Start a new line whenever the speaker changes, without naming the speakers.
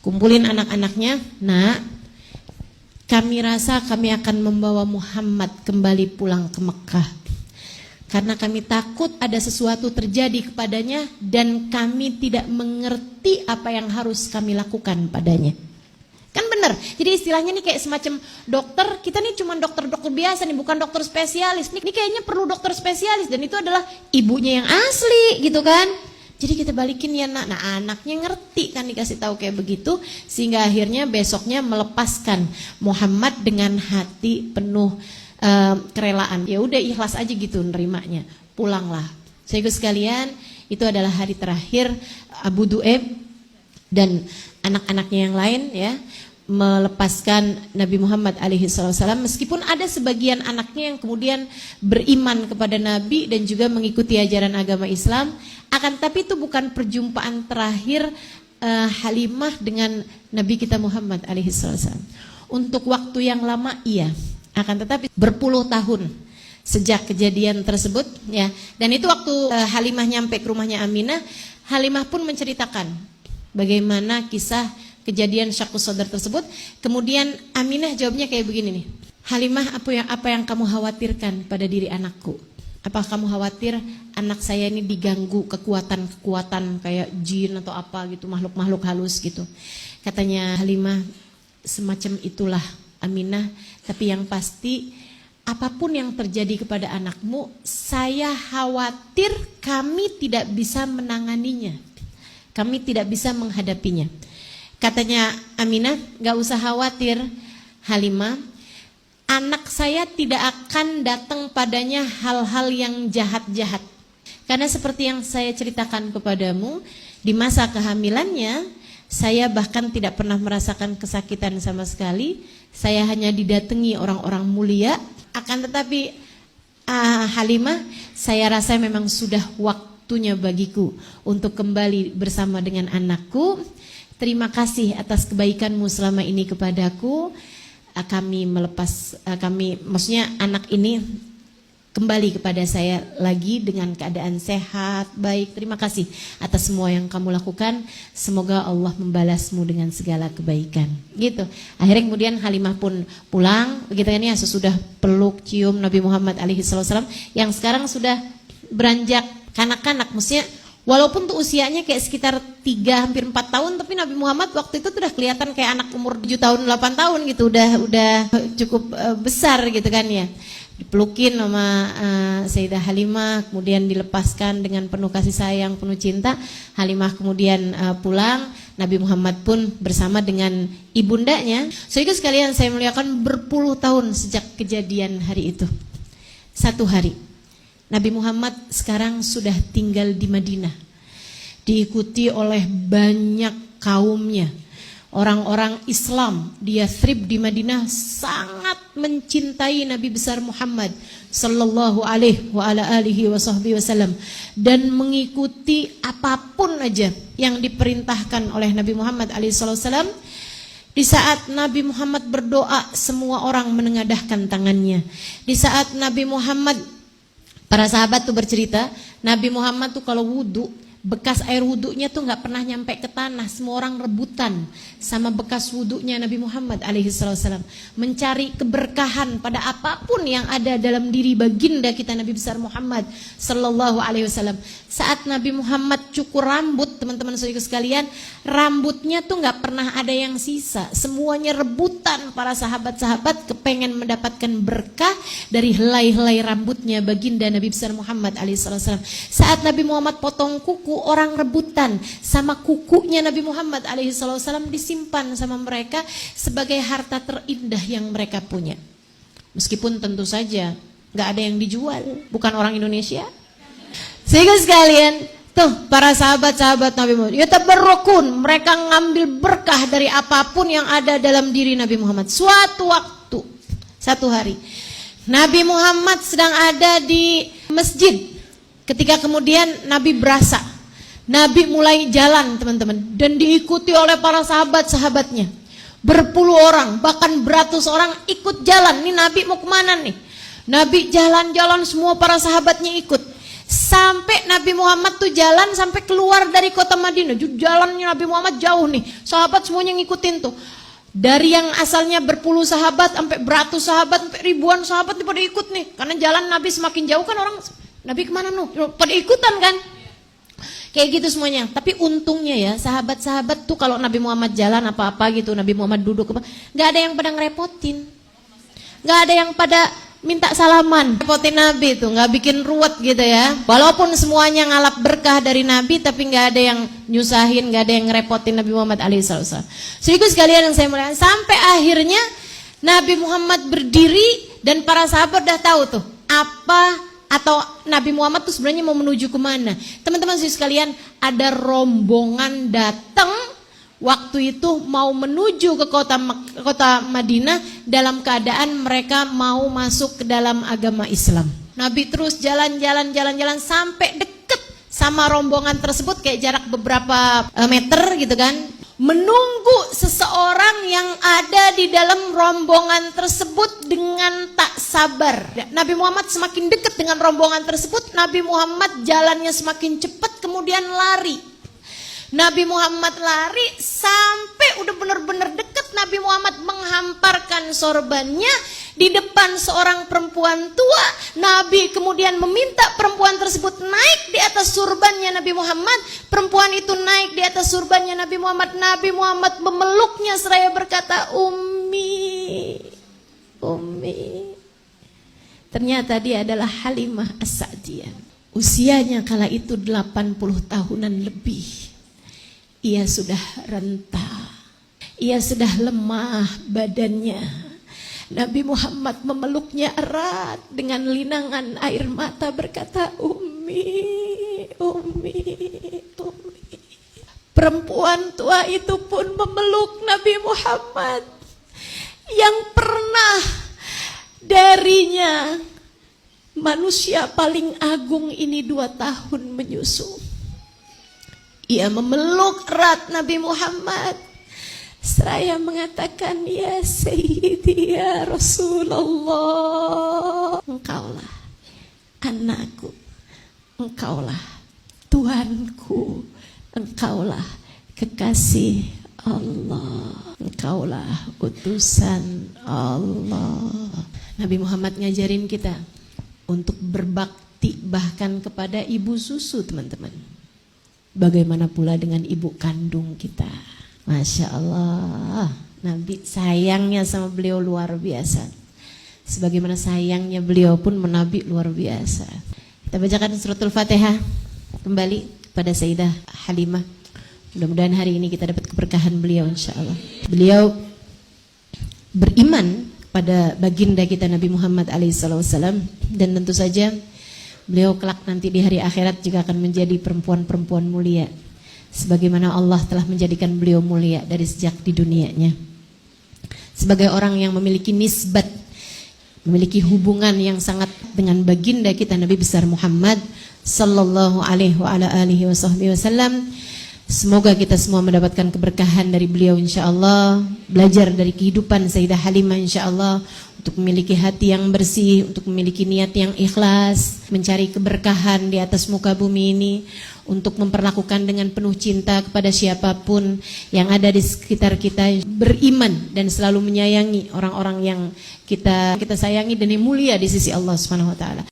kumpulin anak-anaknya, nak, kami rasa kami akan membawa Muhammad kembali pulang ke Mekah. Karena kami takut ada sesuatu terjadi kepadanya dan kami tidak mengerti apa yang harus kami lakukan padanya. Kan bener, jadi istilahnya nih kayak semacam dokter, kita nih cuma dokter-dokter biasa nih, bukan dokter spesialis. Nih kayaknya perlu dokter spesialis dan itu adalah ibunya yang asli gitu kan. Jadi kita balikin ya nak, nah anaknya ngerti kan dikasih tahu kayak begitu. Sehingga akhirnya besoknya melepaskan Muhammad dengan hati penuh kerelaan. Ya udah ikhlas aja gitu nerimanya. Pulanglah. Saudara sekalian, itu adalah hari terakhir Abu Du'aib dan anak-anaknya yang lain ya melepaskan Nabi Muhammad alaihi wasallam, meskipun ada sebagian anaknya yang kemudian beriman kepada Nabi dan juga mengikuti ajaran agama Islam. Akan tapi itu bukan perjumpaan terakhir Halimah dengan Nabi kita Muhammad alaihi wasallam. Untuk waktu yang lama iya, akan tetapi berpuluh tahun sejak kejadian tersebut ya. Dan itu waktu Halimah nyampe ke rumahnya Aminah, Halimah pun menceritakan bagaimana kisah kejadian syaqqus sadar tersebut. Kemudian Aminah jawabnya kayak begini nih. Halimah, apa yang kamu khawatirkan pada diri anakku? Apa kamu khawatir anak saya ini diganggu kekuatan-kekuatan kayak jin atau apa gitu, makhluk-makhluk halus gitu? Katanya Halimah, semacam itulah Aminah, tapi yang pasti apapun yang terjadi kepada anakmu, saya khawatir kami tidak bisa menanganinya. Kami tidak bisa menghadapinya. Katanya Aminah, gak usah khawatir Halimah, anak saya tidak akan datang padanya hal-hal yang jahat-jahat. Karena seperti yang saya ceritakan kepadamu, di masa kehamilannya, saya bahkan tidak pernah merasakan kesakitan sama sekali. Saya hanya didatangi orang-orang mulia. Akan tetapi Halimah, saya rasa memang sudah waktunya bagiku untuk kembali bersama dengan anakku. Terima kasih atas kebaikanmu selama ini kepadaku. Maksudnya anak ini kembali kepada saya lagi dengan keadaan sehat, baik. Terima kasih atas semua yang kamu lakukan. Semoga Allah membalasmu dengan segala kebaikan. Gitu. Akhirnya kemudian Halimah pun pulang, begitu kan ya, sesudah peluk cium Nabi Muhammad alaihi wasallam yang sekarang sudah beranjak kanak-kanak. Maksudnya walaupun tuh usianya kayak sekitar 3 hampir 4 tahun, tapi Nabi Muhammad waktu itu udah kelihatan kayak anak umur 7 tahun 8 tahun gitu, udah cukup besar gitu kan ya. Dipelukin sama Sayyidah Halimah, kemudian dilepaskan dengan penuh kasih sayang, penuh cinta. Halimah kemudian pulang, Nabi Muhammad pun bersama dengan ibundanya. Saudara sekalian, saya muliakan, berpuluh tahun sejak kejadian hari itu. Satu hari Nabi Muhammad sekarang sudah tinggal di Madinah, diikuti oleh banyak kaumnya. Orang-orang Islam di Yathrib di Madinah sangat mencintai Nabi besar Muhammad sallallahu alaihi wa ala alihi wasallam dan mengikuti apapun aja yang diperintahkan oleh Nabi Muhammad alaihi wasallam. Di saat Nabi Muhammad berdoa, semua orang menengadahkan tangannya. Di saat Nabi Muhammad, para sahabat tuh bercerita, Nabi Muhammad tuh kalau wudu, bekas air wudunya tuh nggak pernah nyampe ke tanah. Semua orang rebutan sama bekas wudunya Nabi Muhammad alaihi wasallam, mencari keberkahan pada apapun yang ada dalam diri baginda kita Nabi besar Muhammad sallallahu alaihi wasallam. Saat Nabi Muhammad cukur rambut, teman-teman saudara sekalian, rambutnya tuh nggak pernah ada yang sisa. Semuanya rebutan, para sahabat-sahabat kepengen mendapatkan berkah dari helai-helai rambutnya baginda Nabi besar Muhammad alaihi wasallam. Saat Nabi Muhammad potong kuku, orang rebutan sama kukunya Nabi Muhammad alaihi wasallam, disimpan sama mereka sebagai harta terindah yang mereka punya. Meskipun tentu saja nggak ada yang dijual, bukan orang Indonesia. Sehingga sekalian, tuh para sahabat-sahabat Nabi Muhammad, ya tabarrukun, mereka ngambil berkah dari apapun yang ada dalam diri Nabi Muhammad. Suatu waktu, satu hari, Nabi Muhammad sedang ada di masjid. Ketika kemudian Nabi berasa, Nabi mulai jalan teman-teman, dan diikuti oleh para sahabat-sahabatnya. Berpuluh orang, bahkan beratus orang ikut jalan. Nih Nabi mau kemana nih? Nabi jalan-jalan, semua para sahabatnya ikut. Sampai Nabi Muhammad tuh jalan sampai keluar dari kota Madinah. Jalannya Nabi Muhammad jauh nih. Sahabat semuanya ngikutin tuh. Dari yang asalnya berpuluh sahabat sampai beratus sahabat, sampai ribuan sahabat nih pada ikut nih. Karena jalan Nabi semakin jauh kan orang, Nabi kemana nuh? Pada ikutan kan? Kayak gitu semuanya. Tapi untungnya ya, sahabat-sahabat tuh kalau Nabi Muhammad jalan apa-apa gitu, Nabi Muhammad duduk apa, nggak ada yang pada ngerepotin. Nggak ada yang pada minta salaman. Repotin Nabi tuh, nggak bikin ruwet gitu ya. Walaupun semuanya ngalap berkah dari Nabi, tapi nggak ada yang nyusahin, nggak ada yang ngerepotin Nabi Muhammad alaihissalam. Sedikit sekalian yang saya muliakan, sampai akhirnya Nabi Muhammad berdiri dan para sahabat udah tahu tuh apa atau Nabi Muhammad tuh sebenarnya mau menuju kemana. Teman-teman sekalian, ada rombongan datang waktu itu mau menuju ke kota Madinah dalam keadaan mereka mau masuk ke dalam agama Islam. Nabi terus jalan-jalan sampai deket sama rombongan tersebut, kayak jarak beberapa meter gitu kan. Menunggu seseorang yang ada di dalam rombongan tersebut dengan tak sabar. Nabi Muhammad semakin dekat dengan rombongan tersebut, Nabi Muhammad jalannya semakin cepat kemudian lari. Nabi Muhammad lari sampai udah benar-benar dekat. Nabi Muhammad menghamparkan sorbannya di depan seorang perempuan tua. Nabi kemudian meminta perempuan tersebut naik di atas surbannya Nabi Muhammad. Perempuan itu naik di atas surbannya Nabi Muhammad. Nabi Muhammad memeluknya seraya berkata, Ummi, Ummi. Ternyata dia adalah Halimah As-Sa'diyah. Usianya kala itu 80 tahunan lebih. Ia sudah renta, ia sudah lemah badannya. Nabi Muhammad memeluknya erat dengan linangan air mata berkata, Ummi, Ummi, Ummi. Perempuan tua itu pun memeluk Nabi Muhammad yang pernah darinya manusia paling agung ini 2 tahun menyusu. Ia memeluk erat Nabi Muhammad seraya mengatakan, Ya Sayyidi ya Rasulullah, engkaulah anakku, engkaulah Tuhanku, engkaulah kekasih Allah, engkaulah utusan Allah. Nabi Muhammad ngajarin kita untuk berbakti bahkan kepada ibu susu, teman-teman. Bagaimana pula dengan ibu kandung kita. Masya Allah, Nabi sayangnya sama beliau luar biasa. Sebagaimana sayangnya beliau pun menabi luar biasa. Kita bacakan suratul Fatihah kembali pada Sayyidah Halimah. Mudah-mudahan hari ini kita dapat keberkahan beliau insya Allah. Beliau beriman pada baginda kita Nabi Muhammad alaihissalam, dan tentu saja beliau kelak nanti di hari akhirat juga akan menjadi perempuan-perempuan mulia, sebagaimana Allah telah menjadikan beliau mulia dari sejak di dunianya. Sebagai orang yang memiliki nisbat, memiliki hubungan yang sangat dengan baginda kita Nabi besar Muhammad sallallahu alaihi wa ala alihi wasallam. Semoga kita semua mendapatkan keberkahan dari beliau insyaallah, belajar dari kehidupan Sayyidah Halimah insyaallah, untuk memiliki hati yang bersih, untuk memiliki niat yang ikhlas, mencari keberkahan di atas muka bumi ini, untuk memperlakukan dengan penuh cinta kepada siapapun yang ada di sekitar kita, beriman dan selalu menyayangi orang-orang yang kita sayangi dan yang mulia di sisi Allah Subhanahu wa taala.